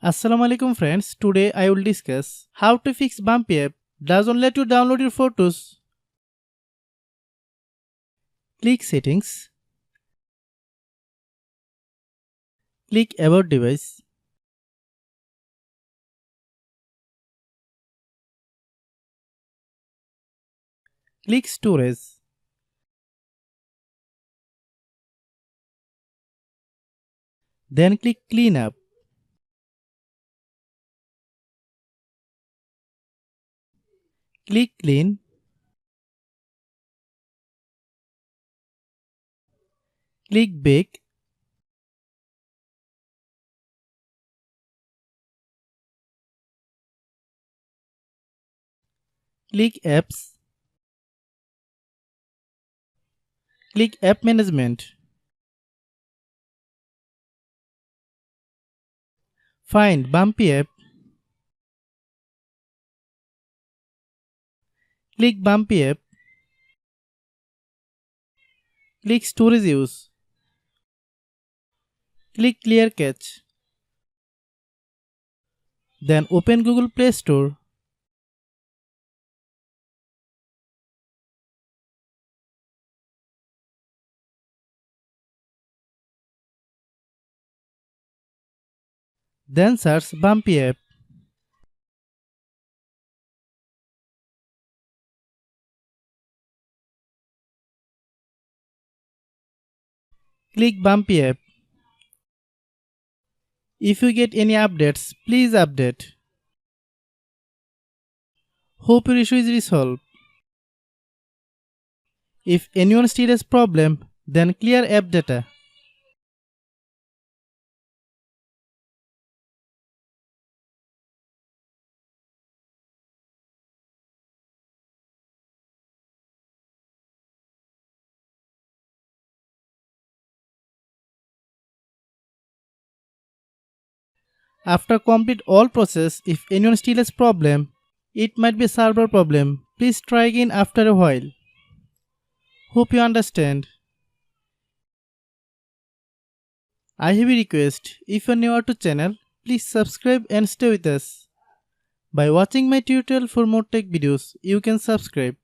Assalamualaikum friends, today I will discuss how to fix Bumpy app doesn't let you download your photos. Click Settings, click About Device, click Storage, then click Cleanup. Click Clean, click Bake, click Apps, click App Management. Find Bumpy app, click Bumpy app, click Storage Use, click Clear Cache. Then open Google Play Store. Then search Bumpy app. Click Bumpy app. If you get any updates, please update. Hope your issue is resolved. If anyone still has problem, then clear app data. After complete all process, if anyone still has problem, it might be a server problem. Please try again after a while. Hope you understand. I have a request. If you are new to channel, please subscribe and stay with us. By watching my tutorial for more tech videos, you can subscribe.